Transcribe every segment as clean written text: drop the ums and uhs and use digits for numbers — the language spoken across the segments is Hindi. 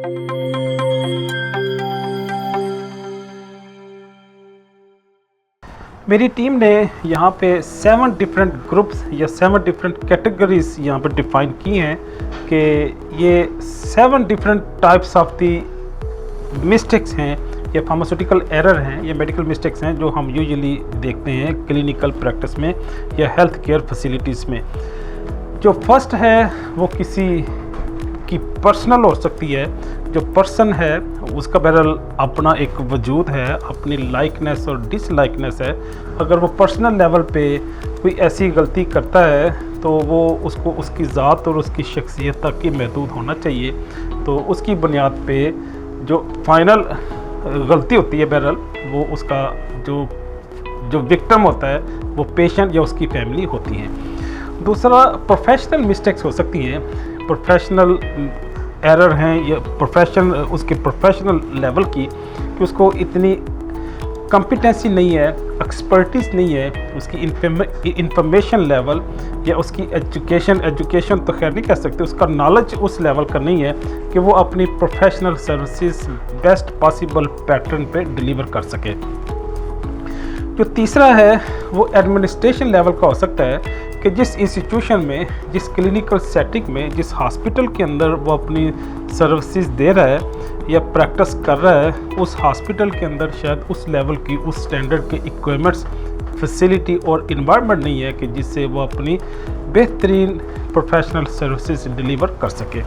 मेरी टीम ने यहाँ पे 7 डिफरेंट ग्रुप्स या 7 डिफरेंट कैटेगरीज यहाँ पे डिफ़ाइन की हैं कि ये 7 different types of the mistakes हैं या फार्मास्यूटिकल एरर हैं या मेडिकल मिस्टेक्स हैं जो हम यूजुअली देखते हैं क्लिनिकल प्रैक्टिस में या हेल्थ केयर फैसिलिटीज़ में। जो फर्स्ट है वो किसी की पर्सनल हो सकती है। जो पर्सन है उसका बहरहाल अपना एक वजूद है, अपनी लाइकनेस और डिसलाइकनेस है। अगर वो पर्सनल लेवल पे कोई ऐसी गलती करता है तो वो उसको उसकी ज़ात और उसकी शख्सियत तक ही महदूद होना चाहिए। तो उसकी बुनियाद पे जो फाइनल गलती होती है बहरहाल वो उसका जो विक्टिम होता है वो पेशेंट या उसकी फैमिली होती है। दूसरा प्रोफेशनल मिस्टेक्स हो सकती हैं, प्रोफेशनल एरर हैं या उसके प्रोफेशनल लेवल की कि उसको इतनी कॉम्पिटेंसी नहीं है, एक्सपर्टीज़ नहीं है, उसकी इंफॉर्मेशन लेवल या उसकी एजुकेशन तो खैर नहीं कह सकते, उसका नॉलेज उस लेवल का नहीं है कि वो अपनी professional services best possible pattern पे डिलीवर कर सके। जो तीसरा है वो एडमिनिस्ट्रेशन लेवल का हो सकता है कि जिस इंस्टीट्यूशन में, जिस क्लिनिकल सेटिंग में, जिस हॉस्पिटल के अंदर वो अपनी सर्विसेज दे रहा है या प्रैक्टिस कर रहा है, उस हॉस्पिटल के अंदर शायद उस लेवल की, उस स्टैंडर्ड के इक्विपमेंट्स, फैसिलिटी और इन्वायरमेंट नहीं है कि जिससे वो अपनी बेहतरीन प्रोफेशनल सर्विसेज डिलीवर कर सके।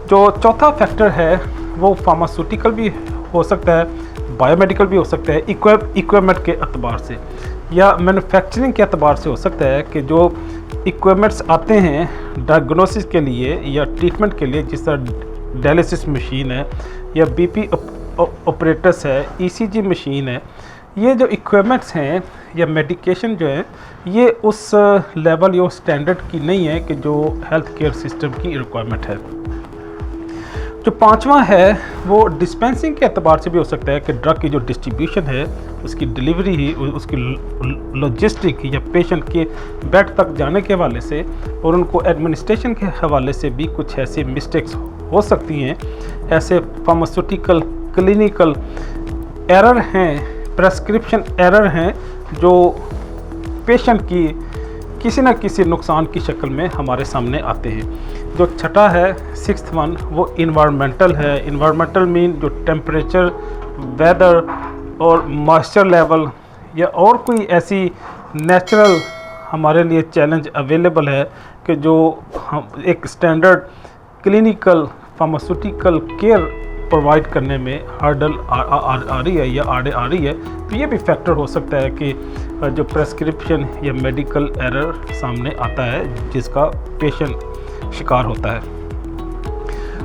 जो चौथा फैक्टर है वो फार्मास्यूटिकल भी हो सकता है, बायोमेडिकल भी हो सकता है, इक्विपमेंट के एतबार से या मैन्युफैक्चरिंग के एतबार से हो सकता है कि जो इक्विपमेंट्स आते हैं डायग्नोसिस के लिए या ट्रीटमेंट के लिए, जिस तरह डायलिसिस मशीन है या बीपी ऑपरेटर्स है, ईसीजी मशीन है, ये जो इक्विपमेंट्स हैं या मेडिकेशन जो है ये उस लेवल या स्टैंडर्ड की नहीं है कि जो हेल्थ केयर सिस्टम की रिक्वायरमेंट है। जो पांचवा है वो डिस्पेंसिंग के एतबार से भी हो सकता है कि ड्रग की जो डिस्ट्रीब्यूशन है, उसकी डिलीवरी ही, उसकी लॉजिस्टिक या पेशेंट के बेड तक जाने के हवाले से और उनको एडमिनिस्ट्रेशन के हवाले से भी कुछ ऐसे मिस्टेक्स हो सकती हैं। ऐसे फार्मास्यूटिकल क्लिनिकल एरर हैं, प्रेस्क्रिप्शन एरर हैं जो पेशेंट की किसी न किसी नुकसान की शक्ल में हमारे सामने आते हैं। जो छठा है, 6th वन, वो इन्वायरमेंटल है। इन्वायरमेंटल मीन जो टेम्परेचर, वेदर और मॉइस्चर लेवल या और कोई ऐसी नेचुरल हमारे लिए चैलेंज अवेलेबल है कि जो हम एक standard clinical pharmaceutical care provide करने में हर्डल आ रही है या आड़े आ रही है। तो ये भी फैक्टर हो सकता है कि जो प्रेस्क्रिप्शन या मेडिकल एरर सामने आता है जिसका पेशेंट शिकार होता है।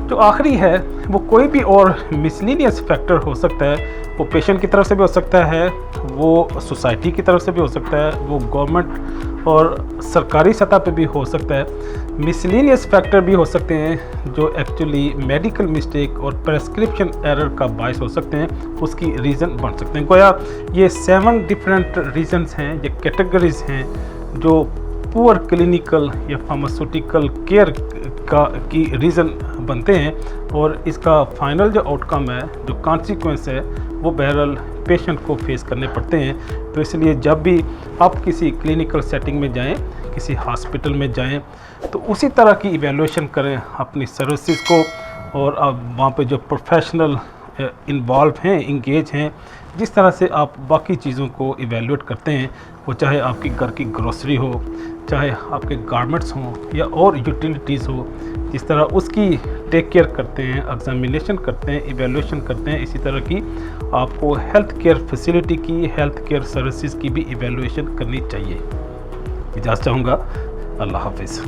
जो आखिरी है वो कोई भी और मिसलीनियस फैक्टर हो सकता है। वो पेशेंट की तरफ से भी हो सकता है, वो सोसाइटी की तरफ से भी हो सकता है, वो गवर्नमेंट और सरकारी सतह पे भी हो सकता है। मिसलीनियस फैक्टर भी हो सकते हैं जो एक्चुअली मेडिकल मिस्टेक और प्रेस्क्रिप्शन एरर का बायस हो सकते हैं, उसकी रीज़न बन सकते हैं। गोया ये 7 डिफरेंट रीजंस हैं, ये कैटेगरीज हैं जो पुअर क्लिनिकल या फार्मास्यूटिकल केयर की रीज़न बनते हैं और इसका फाइनल जो आउटकम है, जो कॉन्सिक्वेंस है, वो बहरहाल पेशेंट को फेस करने पड़ते हैं। तो इसलिए जब भी आप किसी क्लिनिकल सेटिंग में जाएं, किसी हॉस्पिटल में जाएं, तो उसी तरह की इवैल्यूएशन करें अपनी सर्विसेज को और वहाँ पे जो प्रोफेशनल इन्वॉल्व हैं, इंगेज हैं, जिस तरह से आप बाकी चीज़ों को इवैल्यूएट करते हैं, वो चाहे आपकी घर की ग्रोसरी हो, चाहे आपके गारमेंट्स हों या और यूटिलिटीज़ हो, जिस तरह उसकी टेक केयर करते हैं, एग्जामिनेशन करते हैं, इवैल्यूएशन करते हैं, इसी तरह की आपको हेल्थ केयर फैसिलिटी की, हेल्थ केयर सर्विसेज की भी इवैल्यूएशन करनी चाहिए। इजाज़त चाहूँगा। अल्लाह हाफिज़।